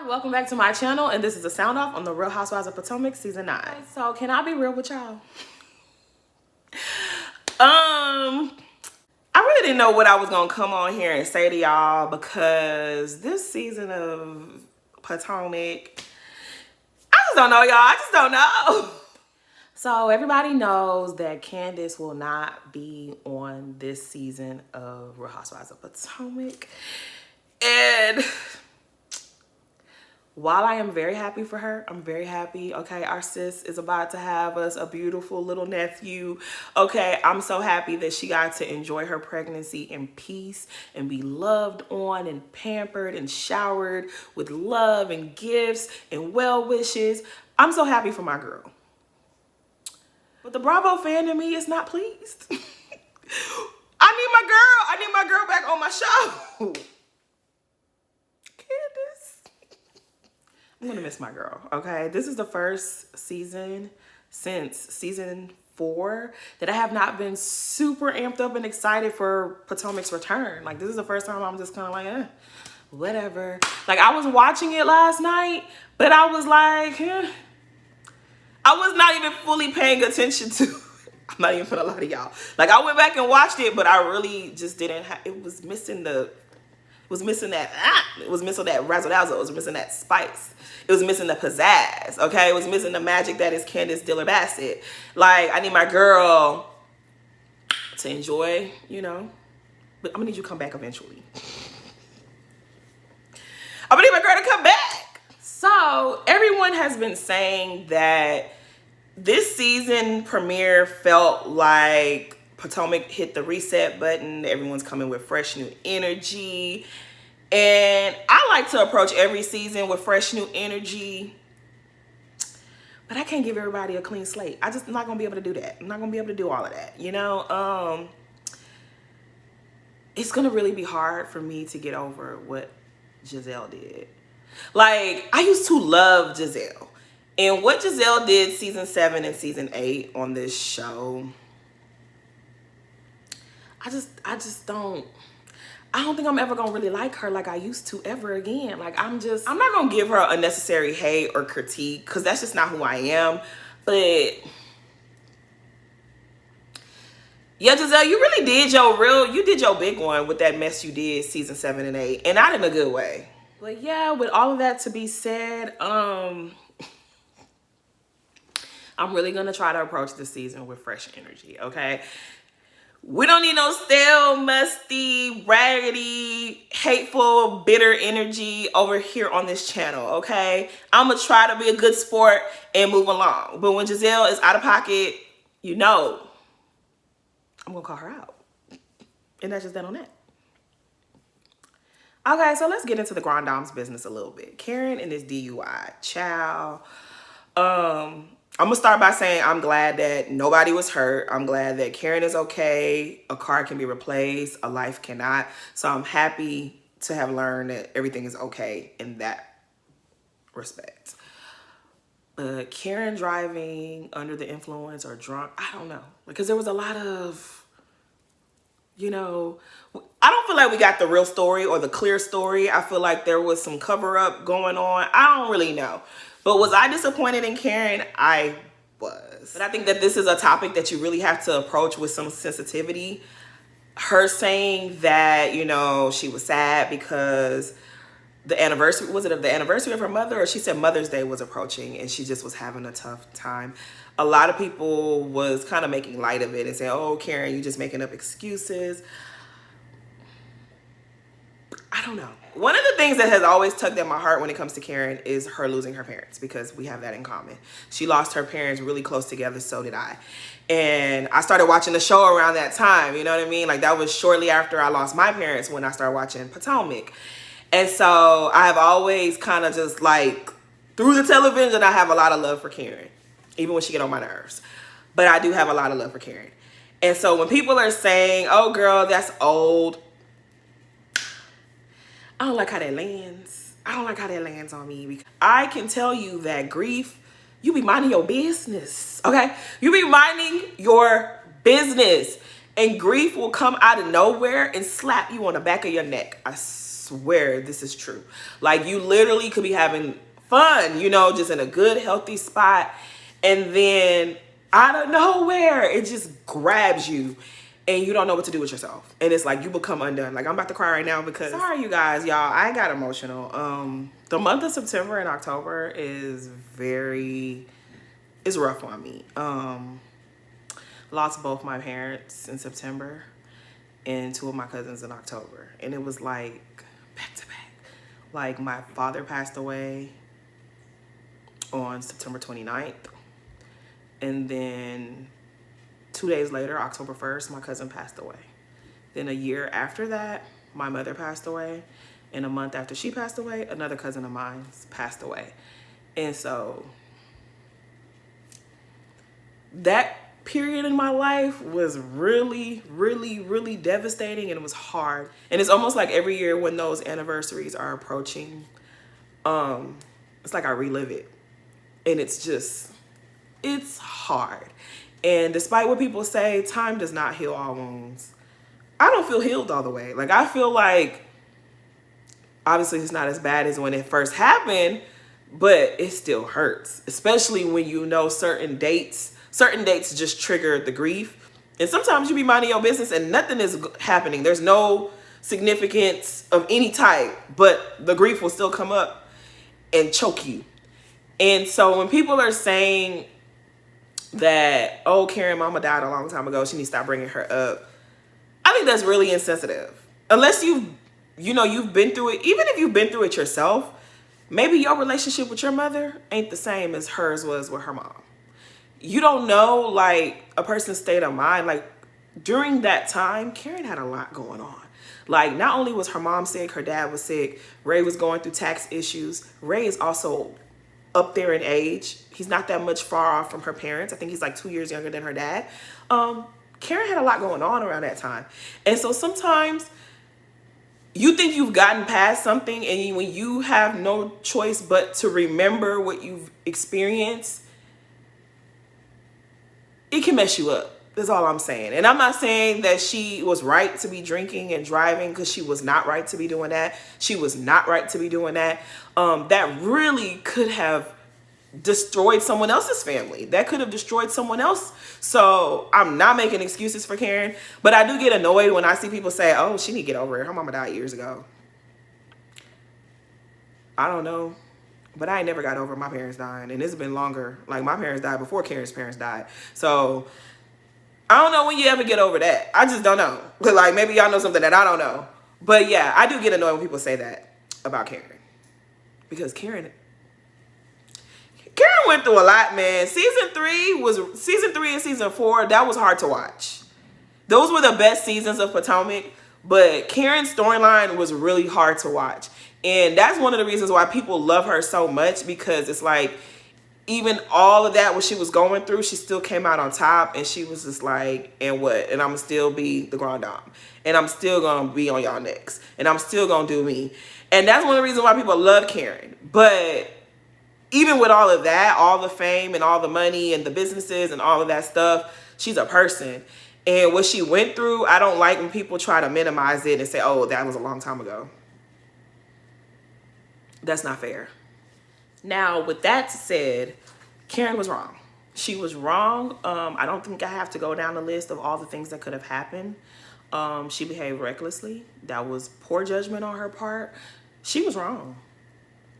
Welcome back to my channel, and this is a sound off on the Real Housewives of Potomac season 9. So can I be real with y'all? I really didn't know what I was gonna come on here and say to y'all, because this season of Potomac, I just don't know, y'all. I just don't know. So everybody knows that Candace will not be on this season of Real Housewives of Potomac. And while I am very happy for her, I'm very happy. Okay, our sis is about to have us a beautiful little nephew. Okay, I'm so happy that she got to enjoy her pregnancy in peace and be loved on and pampered and showered with love and gifts and well wishes. I'm so happy for my girl. But the Bravo fan in me is not pleased. I need my girl back on my show. Candace. I'm gonna miss my girl, okay? This is the first season since season 4 that I have not been super amped up and excited for Potomac's return. Like, this is the first time I'm just kind of like, whatever. Like, I was watching it last night, but I was like, I was not even fully paying attention to it. I'm not even for a lot of y'all. Like, I went back and watched it, but I really just didn't have, it was missing that razzle dazzle. It was missing that spice. It was missing the pizzazz, okay? It was missing the magic that is Candace Diller Bassett. Like, I need my girl to enjoy, you know, but I'm gonna need you to come back eventually. I'm gonna need my girl to come back. So everyone has been saying that this season premiere felt like Potomac hit the reset button. Everyone's coming with fresh new energy. And I like to approach every season with fresh new energy. But I can't give everybody a clean slate. I'm not going to be able to do that. I'm not going to be able to do all of that. You know, it's going to really be hard for me to get over what Giselle did. Like, I used to love Giselle. And what Giselle did season 7 and season 8 on this show, I don't think I'm ever gonna really like her like I used to ever again. Like, I'm not gonna give her unnecessary hate or critique, because that's just not who I am. But yeah, Giselle, you really did you did your big one with that mess you did season 7 and 8, and not in a good way. But yeah, with all of that to be said, I'm really gonna try to approach this season with fresh energy, okay? We don't need no stale, musty, raggedy, hateful, bitter energy over here on this channel, okay? I'm gonna try to be a good sport and move along. But when Giselle is out of pocket, you know, I'm gonna call her out. And that's just that on that. Okay, so let's get into the Grand Dame's business a little bit. Karen and this DUI, child. I'm gonna start by saying I'm glad that nobody was hurt. I'm glad that Karen is okay. A car can be replaced, a life cannot. So I'm happy to have learned that everything is okay in that respect. Karen driving under the influence or drunk, I don't know. Because there was a lot of, you know, I don't feel like we got the real story or the clear story. I feel like there was some cover up going on. I don't really know. But was I disappointed in Karen? I was. But I think that this is a topic that you really have to approach with some sensitivity. Her saying that, you know, she was sad because the anniversary, was it the anniversary of her mother? Or she said Mother's Day was approaching and she just was having a tough time. A lot of people was kind of making light of it and saying, oh, Karen, you just making up excuses. I don't know. One of the things that has always tugged at my heart when it comes to Karen is her losing her parents, because we have that in common. She lost her parents really close together, so did I. And I started watching the show around that time, you know what I mean? Like, that was shortly after I lost my parents when I started watching Potomac. And so I have always kind of just like, through the television, I have a lot of love for Karen, even when she get on my nerves. But I do have a lot of love for Karen. And so when people are saying, oh, girl, that's old, I don't like how that lands. I don't like how that lands on me. Because I can tell you that grief, you be minding your business, okay? You be minding your business, and grief will come out of nowhere and slap you on the back of your neck. I swear this is true. Like, you literally could be having fun, you know, just in a good, healthy spot. And then out of nowhere, it just grabs you and you don't know what to do with yourself. And it's like you become undone. Like, I'm about to cry right now because, sorry, you guys, y'all, I got emotional. The month of September and October is it's rough on me. Lost both my parents in September and 2 of my cousins in October. And it was like back to back. Like, my father passed away on September 29th. And then 2 days later, October 1st, my cousin passed away. Then a year after that, my mother passed away. And a month after she passed away, another cousin of mine passed away. And so that period in my life was really, really, really devastating, and it was hard. And it's almost like every year when those anniversaries are approaching, it's like I relive it. And it's hard. And despite what people say, time does not heal all wounds. I don't feel healed all the way. Like, I feel like, obviously it's not as bad as when it first happened, but it still hurts, especially when you know certain dates just trigger the grief. And sometimes you be minding your business and nothing is happening. There's no significance of any type, but the grief will still come up and choke you. And so when people are saying that, oh, Karen, mama died a long time ago, she needs to stop bringing her up, I think that's really insensitive. Unless you've been through it. Even if you've been through it yourself, maybe your relationship with your mother ain't the same as hers was with her mom. You don't know, like, a person's state of mind. Like, during that time, Karen had a lot going on. Like, not only was her mom sick, her dad was sick. Ray was going through tax issues. Ray is also up there in age. He's not that much far off from her parents. I think he's like 2 years younger than her dad. Karen had a lot going on around that time. And so sometimes you think you've gotten past something, and when you have no choice but to remember what you've experienced, it can mess you up. That's all I'm saying. And I'm not saying that she was right to be drinking and driving, because she was not right to be doing that. She was not right to be doing that. That really could have destroyed someone else's family. That could have destroyed someone else. So I'm not making excuses for Karen, but I do get annoyed when I see people say, oh, she need to get over it. Her mama died years ago. I don't know. But I ain't never got over my parents dying. And it's been longer. Like, my parents died before Karen's parents died. So I don't know when you ever get over that. I just don't know. Like, maybe y'all know something that I don't know. But yeah, I do get annoyed when people say that about Karen. Because Karen went through a lot, man. Season 3 and season 4, that was hard to watch. Those were the best seasons of Potomac. But Karen's storyline was really hard to watch. And that's one of the reasons why people love her so much, because it's like, even all of that, what she was going through, she still came out on top. And she was just like, and what? And I'm going to still be the grand dame. And I'm still going to be on y'all necks. And I'm still going to do me. And that's one of the reasons why people love Karen. But even with all of that, all the fame and all the money and the businesses and all of that stuff, she's a person. And what she went through, I don't like when people try to minimize it and say, oh, that was a long time ago. That's not fair. Now, with that said, Karen was wrong. She was wrong. I don't think I have to go down the list of all the things that could have happened. She behaved recklessly. That was poor judgment on her part. She was wrong.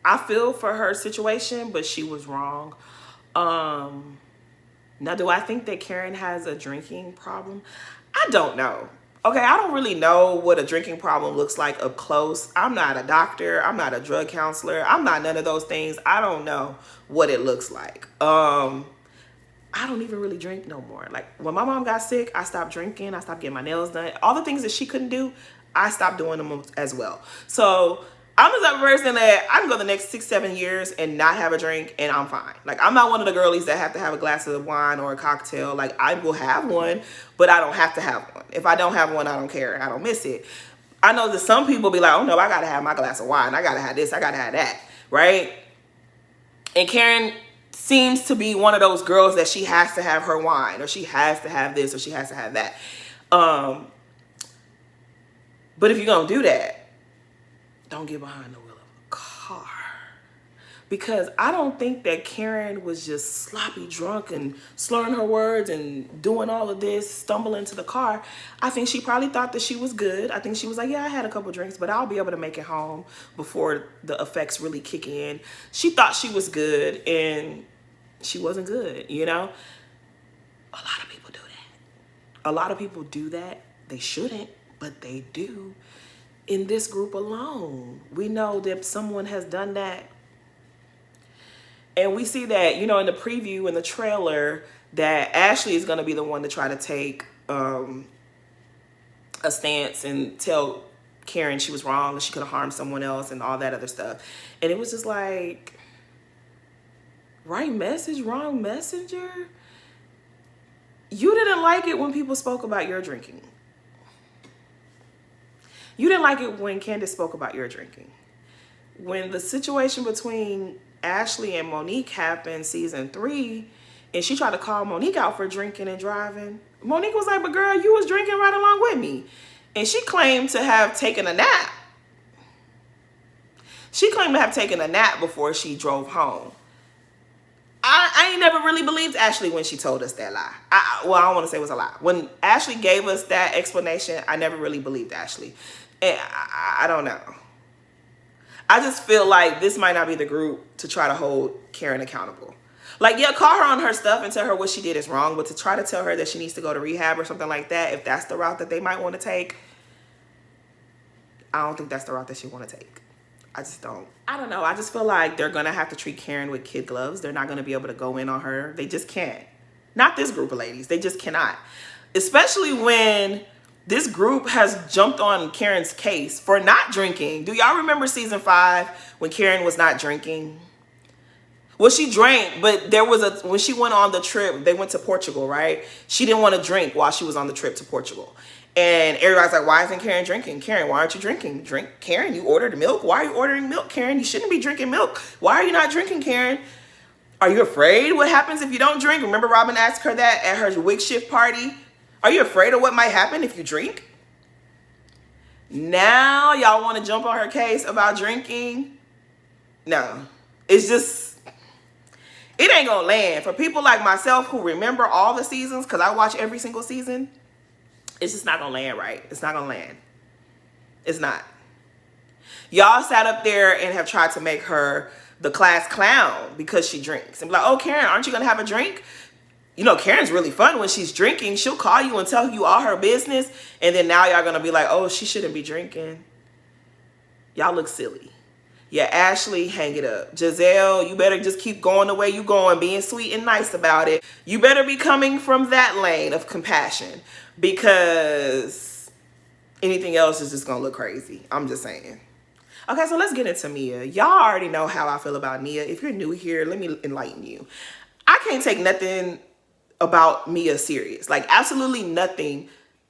I feel for her situation, but she was wrong. Now, do I think that Karen has a drinking problem? I don't know. Okay, I don't really know what a drinking problem looks like up close. I'm not a doctor. I'm not a drug counselor. I'm not none of those things. I don't know what it looks like. I don't even really drink no more. Like, when my mom got sick, I stopped drinking. I stopped getting my nails done. All the things that she couldn't do, I stopped doing them as well. So I'm the type of person that I can go the next 6-7 years and not have a drink, and I'm fine. Like, I'm not one of the girlies that have to have a glass of wine or a cocktail. Like, I will have one, but I don't have to have one. If I don't have one, I don't care. I don't miss it. I know that some people be like, oh no, I gotta have my glass of wine. I gotta have this. I gotta have that. Right? And Karen seems to be one of those girls that she has to have her wine, or she has to have this, or she has to have that. But if you're gonna do that, don't get behind the wheel of a car. Because I don't think that Karen was just sloppy drunk and slurring her words and doing all of this, stumbling to the car. I think she probably thought that she was good. I think she was like, yeah, I had a couple drinks, but I'll be able to make it home before the effects really kick in. She thought she was good, and she wasn't good, you know? A lot of people do that. A lot of people do that. They shouldn't, but they do. In this group alone, we know that someone has done that. And we see that, you know, in the preview, in the trailer, that Ashley is going to be the one to try to take a stance and tell Karen she was wrong and she could have harmed someone else and all that other stuff. And it was just like, right message, wrong messenger. You didn't like it when people spoke about your drinking. You didn't like it when Candace spoke about your drinking. When the situation between Ashley and Monique happened season 3, and she tried to call Monique out for drinking and driving, Monique was like, but girl, you was drinking right along with me. And she claimed to have taken a nap. She claimed to have taken a nap before she drove home. I ain't never really believed Ashley when she told us that lie. I don't want to say it was a lie. When Ashley gave us that explanation, I never really believed Ashley. And I don't know. I just feel like this might not be the group to try to hold Karen accountable. Like, yeah, call her on her stuff and tell her what she did is wrong, but to try to tell her that she needs to go to rehab or something like that, if that's the route that they might want to take, I don't think that's the route that she want to take. I just don't. I don't know. I just feel like they're going to have to treat Karen with kid gloves. They're not going to be able to go in on her. They just can't. Not this group of ladies. They just cannot. Especially when this group has jumped on Karen's case for not drinking. Do y'all remember season 5 when Karen was not drinking? Well, she drank, but there was when she went on the trip, they went to Portugal, right? She didn't want to drink while she was on the trip to Portugal. And everybody's like, why isn't Karen drinking? Karen, why aren't you drinking? Drink, Karen, you ordered milk. Why are you ordering milk, Karen? You shouldn't be drinking milk. Why are you not drinking, Karen? Are you afraid what happens if you don't drink? Remember Robin asked her that at her wig shift party? Are you afraid of what might happen if you drink? Now y'all want to jump on her case about drinking? No. It's just, it ain't gonna land. For people like myself who remember all the seasons, because I watch every single season, it's just not gonna land right. It's not gonna land. It's not. Y'all sat up there and have tried to make her the class clown because she drinks. And be like, oh, Karen, aren't you gonna have a drink? You know, Karen's really fun when she's drinking. She'll call you and tell you all her business. And then now y'all gonna be like, oh, she shouldn't be drinking. Y'all look silly. Yeah, Ashley, hang it up. Giselle, you better just keep going the way you going, being sweet and nice about it. You better be coming from that lane of compassion, because anything else is just gonna look crazy. I'm just saying. Okay, so let's get into Mia. Y'all already know how I feel about Mia. If you're new here, let me enlighten you. I can't take nothing about Mia serious. Like, absolutely nothing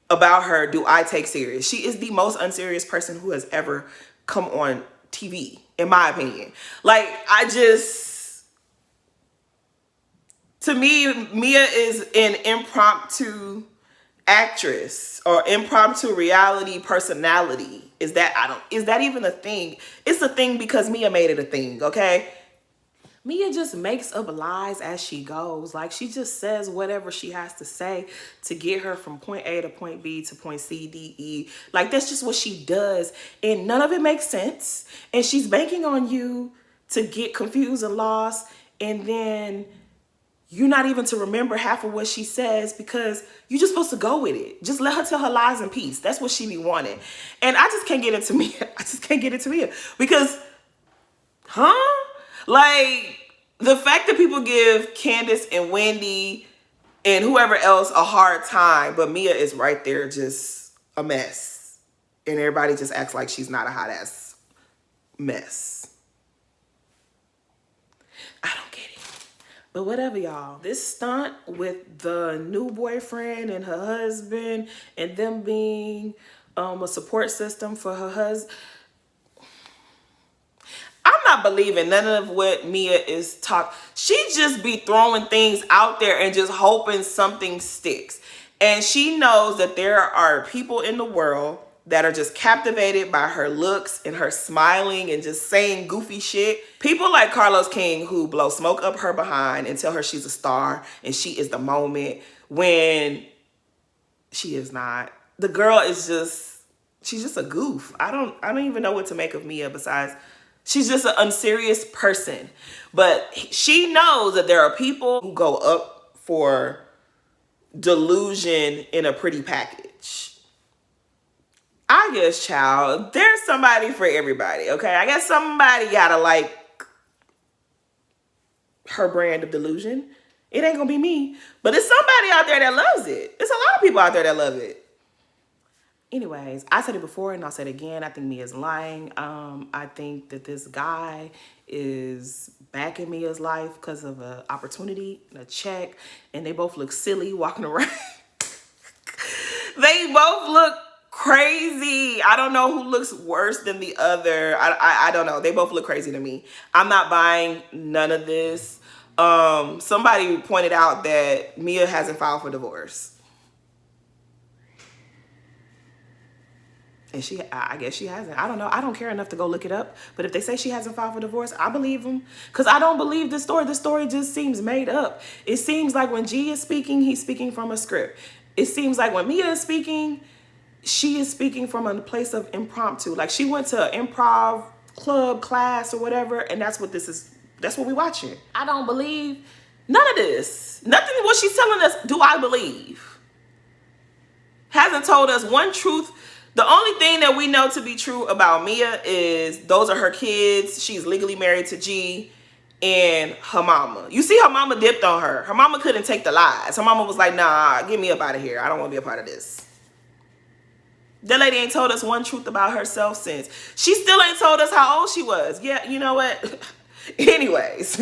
about her do I take serious. She is the most unserious person who has ever come on TV, in my opinion. Like, to me, Mia is an impromptu actress or impromptu reality personality. Is that even a thing? It's a thing because Mia made it a thing, okay? Mia just makes up lies as she goes. Like, she just says whatever she has to say to get her from point A to point B to point C, D, E. Like, that's just what she does. And none of it makes sense. And she's banking on you to get confused and lost. And then you're not even to remember half of what she says because you're just supposed to go with it. Just let her tell her lies in peace. That's what she be wanting. And I just can't get into Mia. I just can't get into Mia because, like, the fact that people give Candace and Wendy and whoever else a hard time, but Mia is right there just a mess. And everybody just acts like she's not a hot ass mess. I don't get it. But whatever, y'all. This stunt with the new boyfriend and her husband and them being a support system for her husband, I'm not believing none of what Mia is talking. She just be throwing things out there and just hoping something sticks. And she knows that there are people in the world that are just captivated by her looks and her smiling and just saying goofy shit. People like Carlos King who blow smoke up her behind and tell her she's a star and she is the moment when she is not. The girl is just, she's just a goof. I don't even know what to make of Mia besides she's just an unserious person. But she knows that there are people who go up for delusion in a pretty package. I guess, child, there's somebody for everybody, okay? I guess somebody gotta like her brand of delusion. It ain't gonna be me, but it's somebody out there that loves it. It's a lot of people out there that love it. Anyways, I said it before and I'll say it again. I think Mia's lying. I think that this guy is back in Mia's life because of an opportunity and a check, and they both look silly walking around. They both look crazy. I don't know who looks worse than the other. I don't know. They both look crazy to me. I'm not buying none of this. Somebody pointed out that Mia hasn't filed for divorce. And I guess she hasn't. I don't know. I don't care enough to go look it up. But if they say she hasn't filed for divorce, I believe them. Because I don't believe this story. This story just seems made up. It seems like when G is speaking, he's speaking from a script. It seems like when Mia is speaking, she is speaking from a place of impromptu. Like she went to an improv club class or whatever. And that's what this is. That's what we're watching. I don't believe none of this. Nothing what she's telling us do I believe. Hasn't told us one truth. The only thing that we know to be true about Mia is those are her kids. She's legally married to G and her mama. You see her mama dipped on her. Her mama couldn't take the lies. Her mama was like, nah, get me up out of here. I don't want to be a part of this. That lady ain't told us one truth about herself since. She still ain't told us how old she was. Yeah, you know what? Anyways.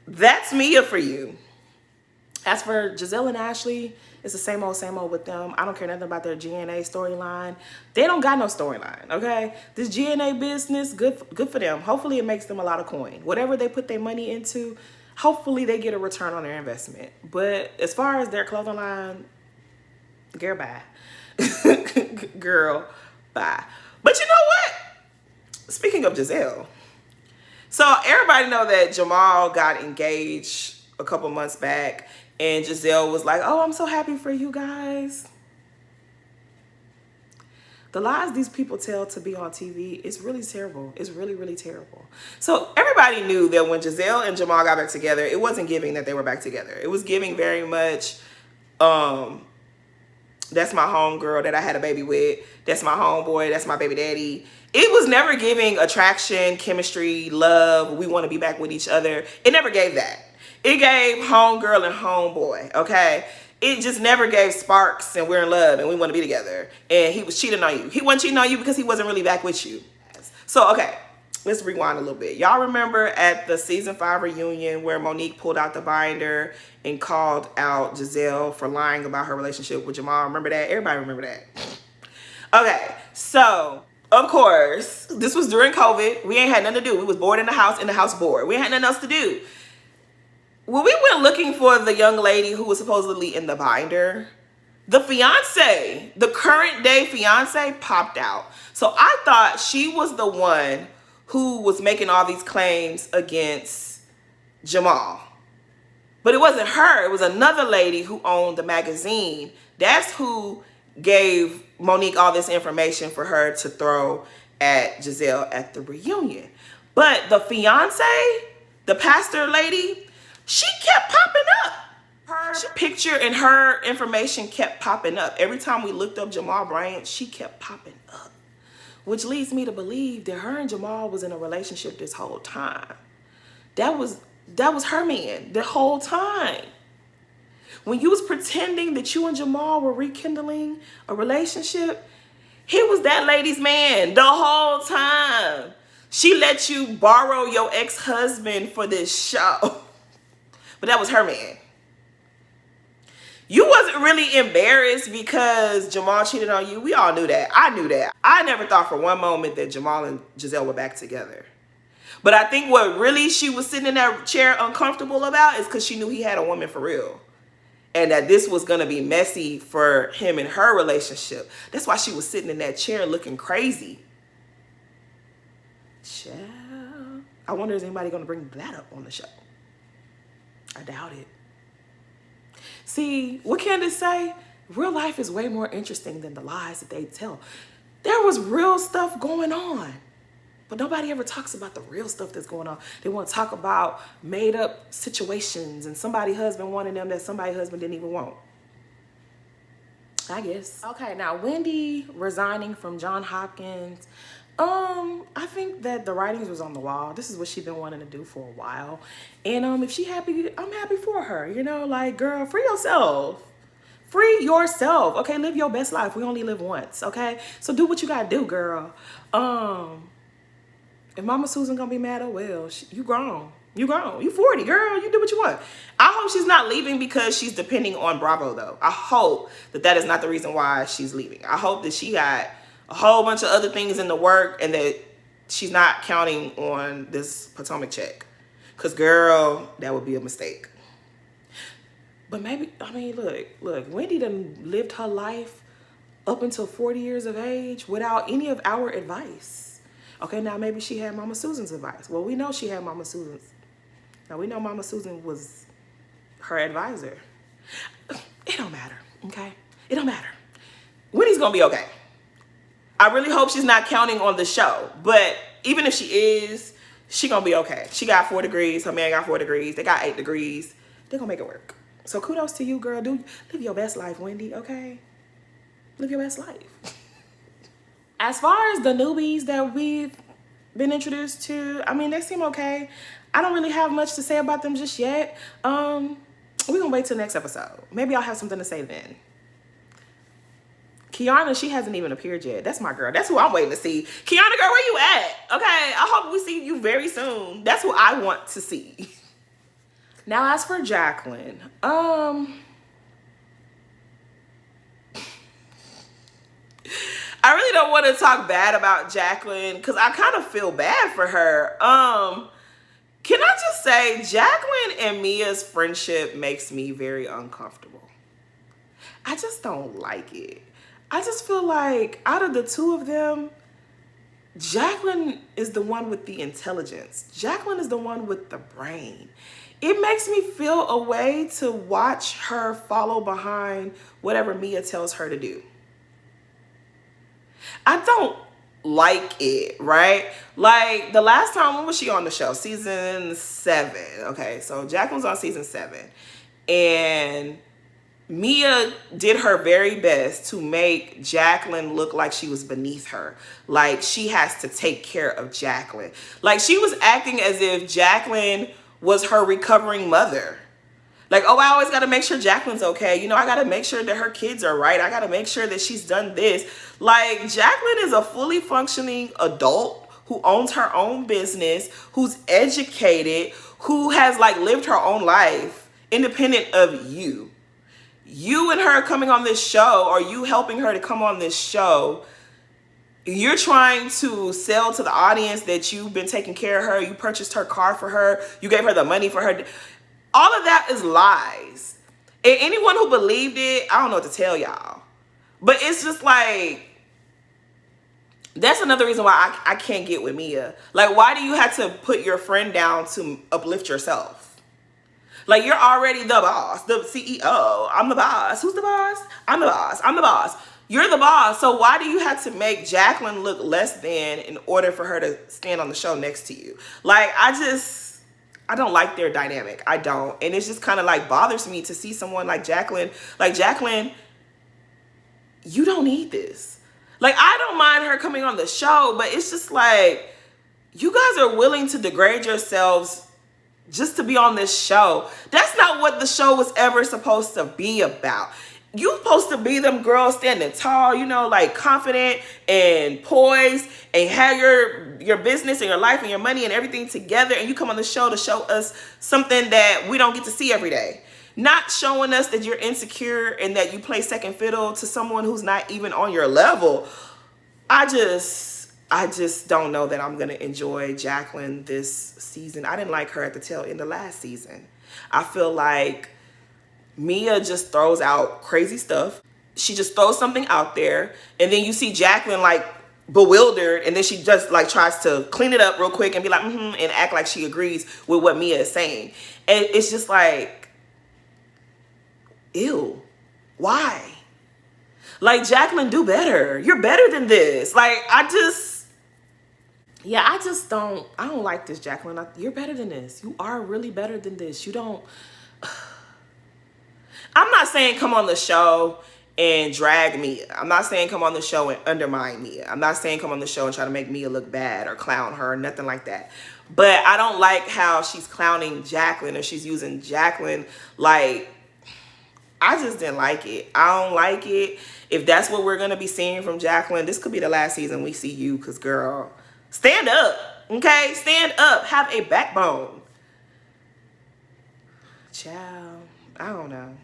That's Mia for you. As for Giselle and Ashley, it's the same old with them. I don't care nothing about their GNA storyline. They don't got no storyline, okay? This GNA business, good for them. Hopefully it makes them a lot of coin. Whatever they put their money into, hopefully they get a return on their investment. But as far as their clothing line, girl, bye. Girl, bye. But you know what? Speaking of Giselle, so everybody know that Jamal got engaged a couple months back. And Giselle was like, oh, I'm so happy for you guys. The lies these people tell to be on TV, it's really terrible. It's really, really terrible. So everybody knew that when Giselle and Jamal got back together, it wasn't giving that they were back together. It was giving very much, that's my homegirl that I had a baby with. That's my homeboy. That's my baby daddy. It was never giving attraction, chemistry, love. We want to be back with each other. It never gave that. It gave homegirl and homeboy, okay? It just never gave sparks and we're in love and we want to be together. And he was cheating on you. He wasn't cheating on you because he wasn't really back with you. So, okay, let's rewind a little bit. Y'all remember at the season 5 reunion where Monique pulled out the binder and called out Giselle for lying about her relationship with Jamal? Remember that? Everybody remember that? Okay, so of course, this was during COVID. We ain't had nothing to do. We was bored in the house bored. We ain't had nothing else to do. When we went looking for the young lady who was supposedly in the binder, the fiance, the current day fiance, popped out. So I thought she was the one who was making all these claims against Jamal. But it wasn't her. It was another lady who owned the magazine. That's who gave Monique all this information for her to throw at Giselle at the reunion. But the fiance, the pastor lady, she kept popping up. Her picture and her information kept popping up. Every time we looked up Jamal Bryant, she kept popping up. Which leads me to believe that her and Jamal was in a relationship this whole time. That was her man the whole time. When you was pretending that you and Jamal were rekindling a relationship, he was that lady's man the whole time. She let you borrow your ex-husband for this show. But that was her man. You wasn't really embarrassed because Jamal cheated on you. We all knew that. I knew that. I never thought for one moment that Jamal and Giselle were back together. But I think what really she was sitting in that chair uncomfortable about is because she knew he had a woman for real. and that this was going to be messy for him and her relationship. That's why she was sitting in that chair looking crazy. Child. I wonder is anybody going to bring that up on the show? I doubt it. See, what Candace say? Real life is way more interesting than the lies that they tell. There was real stuff going on. But nobody ever talks about the real stuff that's going on. They want to talk about made up situations and somebody's husband wanting them that somebody's husband didn't even want. I guess. Okay, now Wendy resigning from Johns Hopkins. I think that the writings was on the wall. This is what she's been wanting to do for a while. And if she happy, I'm happy for her. You know, like, girl, free yourself. Free yourself. Okay, live your best life. We only live once, okay? So do what you gotta do, girl. If Mama Susan gonna be mad, oh well, you grown. You grown. You 40, girl. You do what you want. I hope she's not leaving because she's depending on Bravo, though. I hope that that is not the reason why she's leaving. I hope that she got a whole bunch of other things in the work and that she's not counting on this Potomac check. Because, girl, that would be a mistake. But maybe, I mean, look, Wendy done lived her life up until 40 years of age without any of our advice. Okay, now maybe she had Mama Susan's advice. Well, we know she had Mama Susan's. Now, we know Mama Susan was her advisor. It don't matter, okay? It don't matter. Wendy's gonna be okay. I really hope she's not counting on the show. But even if she is, she gonna be okay. She got 4 degrees. Her man got 4 degrees. They got 8 degrees. They're gonna make it work. So kudos to you, girl. Live your best life, Wendy, okay? Live your best life. As far as the newbies that we've been introduced to, I mean, they seem okay. I don't really have much to say about them just yet. We're gonna wait till next episode. Maybe I'll have something to say then. Kiana, she hasn't even appeared yet. That's my girl. That's who I'm waiting to see. Kiana, girl, where you at? Okay, I hope we see you very soon. That's who I want to see. Now, as for Jacqueline, I really don't want to talk bad about Jacqueline because I kind of feel bad for her. Can I just say Jacqueline and Mia's friendship makes me very uncomfortable. I just don't like it. I just feel like out of the two of them, Jacqueline is the one with the intelligence. Jacqueline is the one with the brain. It makes me feel a way to watch her follow behind whatever Mia tells her to do. I don't like it, right? Like the last time, when was she on the show? Season 7. Okay, so Jacqueline's on season 7. And Mia did her very best to make Jacqueline look like she was beneath her. Like she has to take care of Jacqueline. Like she was acting as if Jacqueline was her recovering mother. Like, oh, I always got to make sure Jacqueline's okay. You know, I got to make sure that her kids are right. I got to make sure that she's done this. Like, Jacqueline is a fully functioning adult who owns her own business, who's educated, who has, like, lived her own life independent of you. You and her coming on this show, or you helping her to come on this show, you're trying to sell to the audience that you've been taking care of her. You purchased her car for her. You gave her the money for her. All of that is lies. And anyone who believed it, I don't know what to tell y'all. But it's just like, that's another reason why I can't get with Mia. Like, why do you have to put your friend down to uplift yourself? Like, you're already the boss, the CEO. I'm the boss. Who's the boss? I'm the boss. I'm the boss. You're the boss. So why do you have to make Jacqueline look less than in order for her to stand on the show next to you? Like, I don't like their dynamic. I don't. And it's just kind of like bothers me to see someone like Jacqueline. Like, Jacqueline, you don't need this. Like, I don't mind her coming on the show, but it's just like, you guys are willing to degrade yourselves just to be on this show. That's not what the show was ever supposed to be about. You supposed to be them girls standing tall, you know, like confident and poised and have your business and your life and your money and everything together. And you come on the show to show us something that we don't get to see every day. Not showing us that you're insecure and that you play second fiddle to someone who's not even on your level. I just don't know that I'm going to enjoy Jacqueline this season. I didn't like her at the tail end of last season. I feel like Mia just throws out crazy stuff. She just throws something out there, and then you see Jacqueline like bewildered, and then she just like tries to clean it up real quick and be like, and act like she agrees with what Mia is saying. And it's just like, ew, why? Like, Jacqueline, do better. You're better than this. Like, I don't like this, Jacqueline. You're better than this. You are really better than this. You don't, I'm not saying come on the show and drag Mia. I'm not saying come on the show and undermine Mia. I'm not saying come on the show and try to make Mia look bad or clown her or nothing like that. But I don't like how she's clowning Jacqueline, or she's using Jacqueline. Like, I just didn't like it. I don't like it. If that's what we're going to be seeing from Jacqueline, this could be the last season we see you, because, girl, stand up, okay? Stand up. Have a backbone. Child, I don't know.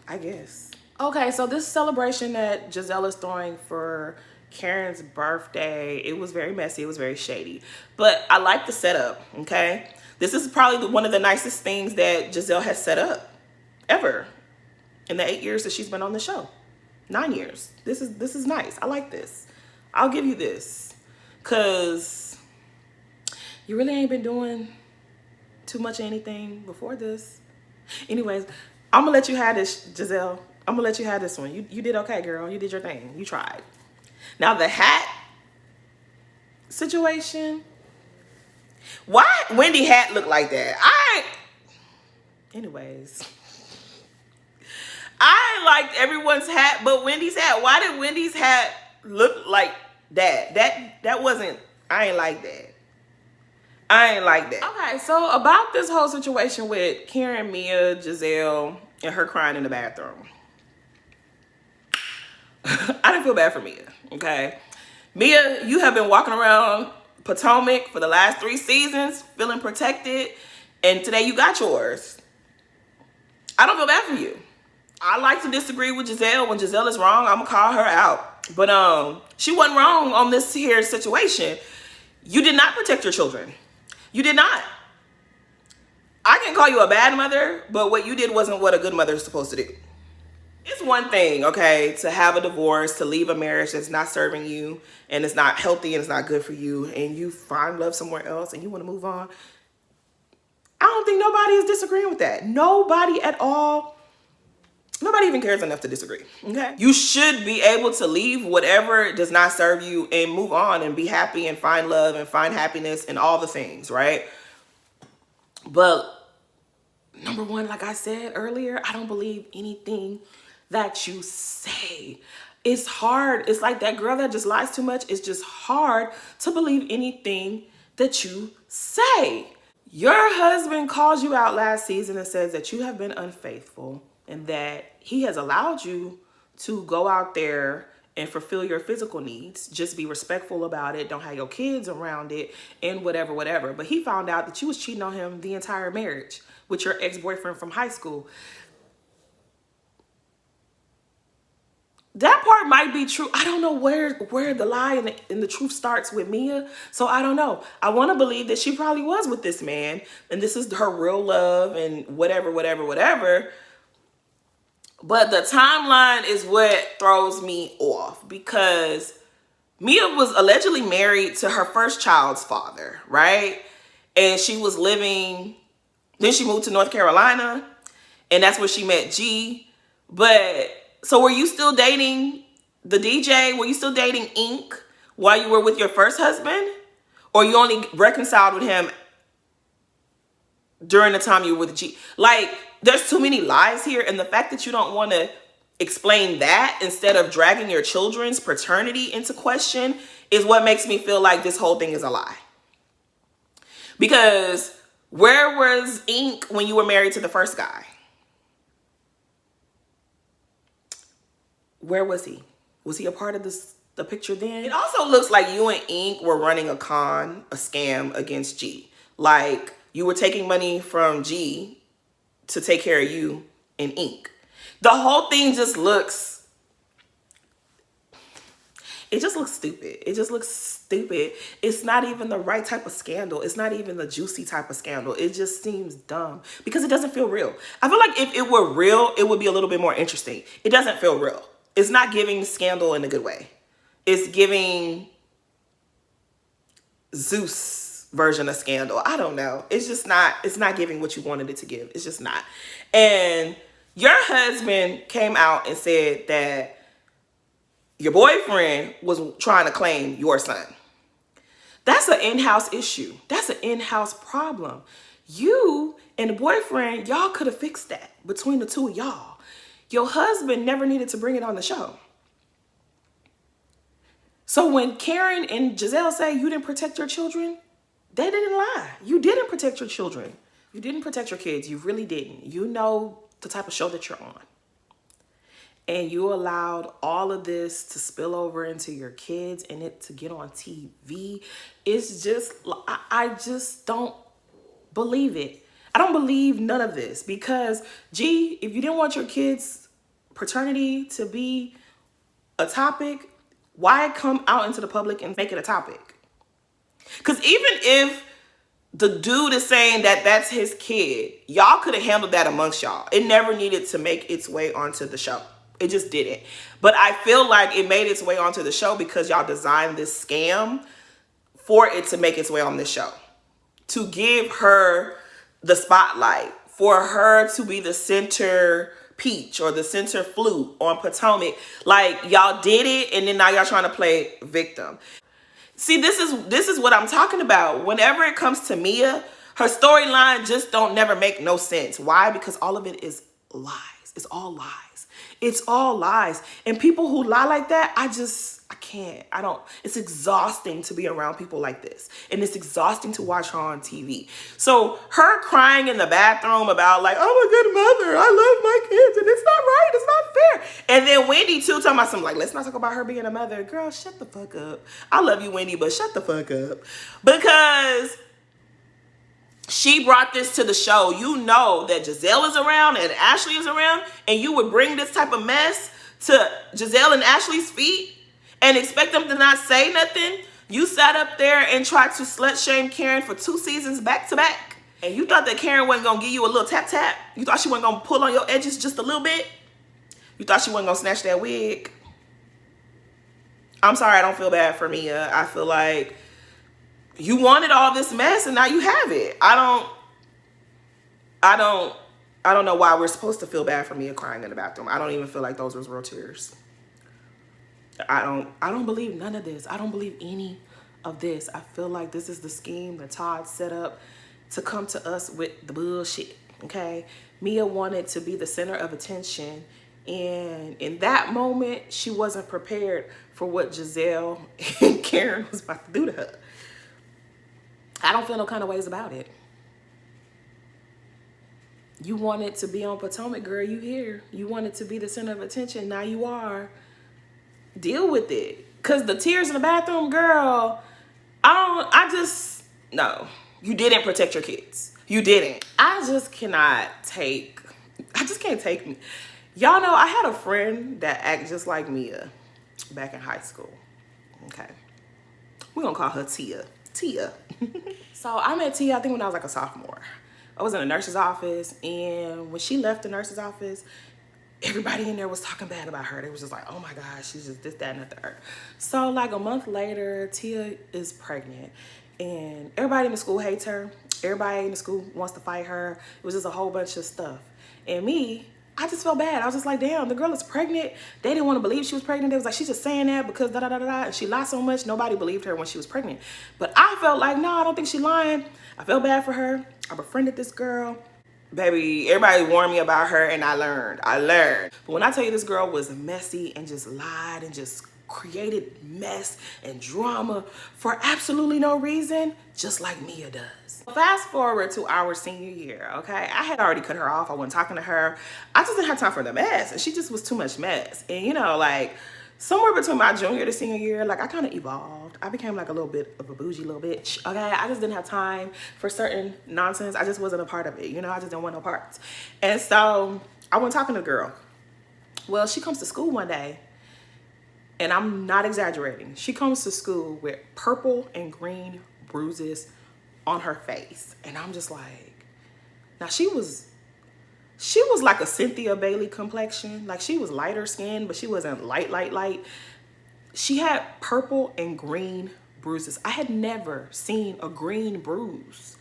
I guess. Okay, so this celebration that Giselle is throwing for Karen's birthday, it was very messy. It was very shady. But I like the setup, okay? This is probably one of the nicest things that Giselle has set up ever in the 8 years that she's been on the show. 9 years. This is nice. I like this. I'll give you this. Because you really ain't been doing too much of anything before this. Anyways, I'm going to let you have this, Giselle. I'm going to let you have this one. You did okay, girl. You did your thing. You tried. Now, the hat situation. Why Wendy hat look like that? Anyways. I liked everyone's hat, but Wendy's hat. Why did Wendy's hat look like that? That wasn't, I ain't like that. I ain't like that. Okay, so about this whole situation with Karen, Mia, Giselle, and her crying in the bathroom. I didn't feel bad for Mia, okay? Mia, you have been walking around Potomac for the last 3 seasons, feeling protected, and today you got yours. I don't feel bad for you. I like to disagree with Giselle. When Giselle is wrong, I'm gonna call her out. But she wasn't wrong on this here situation. You did not protect your children. You did not. I can call you a bad mother, but what you did wasn't what a good mother is supposed to do. It's one thing, okay, to have a divorce, to leave a marriage that's not serving you and it's not healthy and it's not good for you, and you find love somewhere else and you want to move on. I don't think nobody is disagreeing with that. Nobody at all. Nobody even cares enough to disagree, okay? You should be able to leave whatever does not serve you and move on and be happy and find love and find happiness and all the things, right? But number one, like I said earlier, I don't believe anything that you say. It's hard. It's like that girl that just lies too much. It's just hard to believe anything that you say. Your husband calls you out last season and says that you have been unfaithful and that he has allowed you to go out there and fulfill your physical needs. Just be respectful about it. Don't have your kids around it and whatever. But he found out that you was cheating on him the entire marriage with your ex-boyfriend from high school. That part might be true. I don't know where the lie and the truth starts with Mia. So I don't know. I want to believe that she probably was with this man and this is her real love and whatever. But the timeline is what throws me off, because Mia was allegedly married to her first child's father, right? And she was living, then she moved to North Carolina, and that's where she met G. But so were you still dating the DJ? Were you still dating Ink while you were with your first husband? Or you only reconciled with him during the time you were with G? Like, there's too many lies here. And the fact that you don't want to explain that instead of dragging your children's paternity into question is what makes me feel like this whole thing is a lie. Because where was Ink when you were married to the first guy? Where was he? Was he a part of the picture then? It also looks like you and Ink were running a scam against G. Like, you were taking money from G to take care of you and Ink. The whole thing just looks, It just looks stupid. It just looks stupid. It's not even the right type of scandal. It's not even the juicy type of scandal. It just seems dumb because it doesn't feel real. I feel like if it were real, it would be a little bit more interesting. It doesn't feel real. It's not giving scandal in a good way. It's giving Zeus version of scandal. I don't know. It's not giving what you wanted it to give. It's just not. And your husband came out and said that your boyfriend was trying to claim your son. That's an in-house issue. That's an in-house problem. You and the boyfriend, y'all could have fixed that between the two of y'all. Your husband never needed to bring it on the show. So when Karen and Giselle say you didn't protect your children, they didn't lie. You didn't protect your children. You didn't protect your kids. You really didn't. You know the type of show that you're on. And you allowed all of this to spill over into your kids and it to get on TV. It's just, I just don't believe it. I don't believe none of this because, gee, if you didn't want your kids' paternity to be a topic, why come out into the public and make it a topic? Because even if the dude is saying that that's his kid, y'all could have handled that amongst y'all. It never needed to make its way onto the show. It just didn't. But I feel like it made its way onto the show because y'all designed this scam for it to make its way on this show. To give her the spotlight, for her to be the center peach or the center flute on Potomac. Like, y'all did it and then now y'all trying to play victim. See, this is what I'm talking about. Whenever it comes to Mia, her storyline just don't never make no sense. Why? Because all of it is lies. It's all lies. It's all lies. And people who lie like that, I can't. It's exhausting to be around people like this. And it's exhausting to watch her on TV. So her crying in the bathroom about like, I'm a good mother. I love my kids. And it's not right. It's not fair. And then Wendy too talking about something like, let's not talk about her being a mother. Girl, shut the fuck up. I love you, Wendy, but shut the fuck up. Because she brought this to the show. You know that Giselle is around and Ashley is around, and you would bring this type of mess to Giselle and Ashley's feet and expect them to not say nothing. You sat up there and tried to slut shame Karen for 2 seasons back to back. And you thought that Karen wasn't going to give you a little tap tap. You thought she wasn't going to pull on your edges just a little bit. You thought she wasn't going to snatch that wig. I'm sorry, I don't feel bad for Mia. I feel like you wanted all this mess and now you have it. I don't know why we're supposed to feel bad for Mia crying in the bathroom. I don't even feel like those was real tears. I don't believe none of this. I don't believe any of this. I feel like this is the scheme that Todd set up to come to us with the bullshit. Okay? Mia wanted to be the center of attention, and in that moment, she wasn't prepared for what Giselle and Karen was about to do to her. I don't feel no kind of ways about it. You wanted to be on Potomac, girl, you here. You wanted to be the center of attention, now you are. Deal with it. Because the tears in the bathroom, girl, no. You didn't protect your kids. You didn't. I just can't take me. Y'all know I had a friend that acted just like Mia back in high school. Okay. We're going to call her Tia. Tia. So I met Tia, I think when I was like a sophomore. I was in a nurse's office, and when she left the nurse's office, everybody in there was talking bad about her. They was just like, oh my gosh, she's just this, that, and the third. So like a month later, Tia is pregnant, and everybody in the school hates her. Everybody in the school wants to fight her. It was just a whole bunch of stuff. And me, I just felt bad. I was just like, damn, the girl is pregnant. They didn't want to believe she was pregnant. They was like, she's just saying that because da-da-da-da-da. And she lied so much, nobody believed her when she was pregnant. But I felt like, no, I don't think she's lying. I felt bad for her. I befriended this girl. Baby, everybody warned me about her, and I learned. But when I tell you this girl was messy and just lied and just created mess and drama for absolutely no reason, just like Mia does. Fast forward to our senior year, okay? I had already cut her off. I wasn't talking to her. I just didn't have time for the mess, and she just was too much mess. And you know, like somewhere between my junior to senior year, like I kind of evolved. I became like a little bit of a bougie little bitch, okay? I just didn't have time for certain nonsense. I just wasn't a part of it, you know? I just didn't want no parts. And so I wasn't talking to the girl. Well, she comes to school one day, And I'm not exaggerating. She comes to school with purple and green bruises on her face. And I'm just like, now she was like a Cynthia Bailey complexion. Like, she was lighter skinned, but she wasn't light. She had purple and green bruises. I had never seen a green bruise.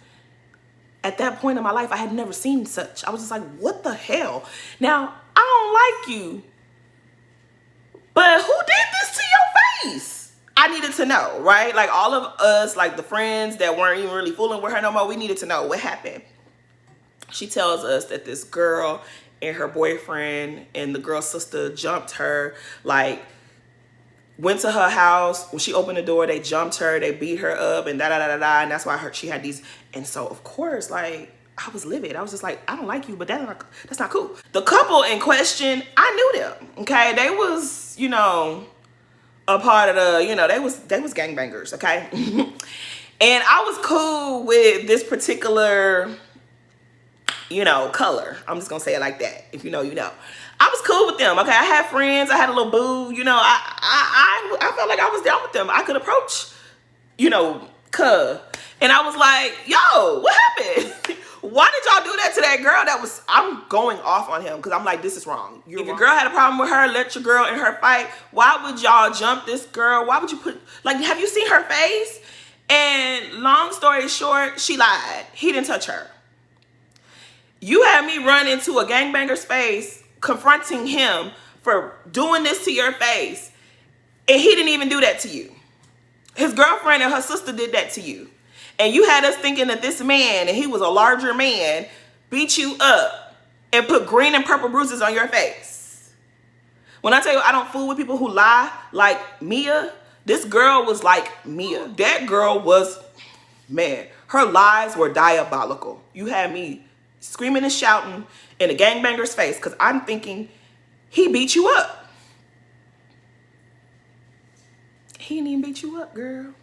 At that point in my life, I had never seen such. I was just like, what the hell? Now, I don't like you, but who did this to your face? I needed to know, right? Like, all of us, like the friends that weren't even really fooling with her no more, we needed to know what happened. She tells us that this girl and her boyfriend and the girl's sister jumped her, like, went to her house. When she opened the door, they jumped her, they beat her up, and da-da-da-da-da, and that's why she had these. And so, of course, like, I was livid. I was just like, I don't like you, but that's not cool. The couple in question, I knew them, okay? They was, you know, a part of the, you know, they was gangbangers, okay? And I was cool with this particular, you know, color. I'm just gonna say it like that. If you know, you know. I was cool with them, okay? I had friends. I had a little boo. You know, I felt like I was down with them. I could approach, you know, cuh. And I was like, yo, what happened? Why did y'all do that to that girl? I'm going off on him because I'm like, this is wrong. If your girl had a problem with her, let your girl in her fight. Why would y'all jump this girl? Why would you like, have you seen her face? And long story short, she lied. He didn't touch her. You had me run into a gangbanger's face, confronting him for doing this to your face, and he didn't even do that to you. His girlfriend and her sister did that to you. And you had us thinking that this man, and he was a larger man, beat you up and put green and purple bruises on your face. When I tell you I don't fool with people who lie like Mia, this girl was like Mia. That girl was, man, her lies were diabolical. You had me screaming and shouting in a gangbanger's face because I'm thinking he beat you up. He didn't even beat you up, girl.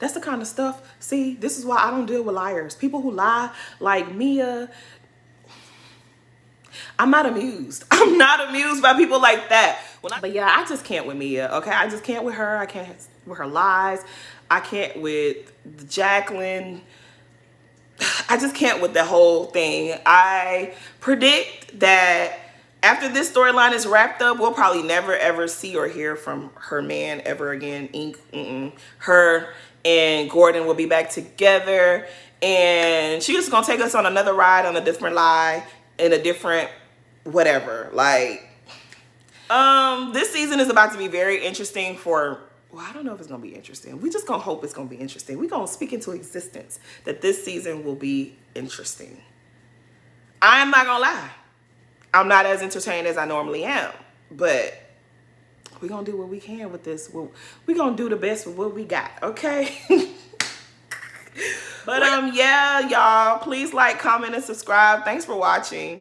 That's the kind of stuff. See, this is why I don't deal with liars. People who lie like Mia. I'm not amused. I'm not amused by people like that. But yeah, I just can't with Mia, okay? I just can't with her. I can't with her lies. I can't with Jacqueline. I just can't with the whole thing. I predict that after this storyline is wrapped up, we'll probably never ever see or hear from her man ever again. Her and Gordon will be back together, and she's just gonna take us on another ride on a different lie in a different whatever. Like, this season is about to be very interesting for, well, I don't know if it's gonna be interesting. We just gonna hope it's gonna be interesting. We gonna speak into existence that this season will be interesting. I am not gonna lie. I'm not as entertained as I normally am, but we're gonna do what we can with this. We're gonna do the best with what we got, okay? But yeah, y'all, please like, comment, and subscribe. Thanks for watching.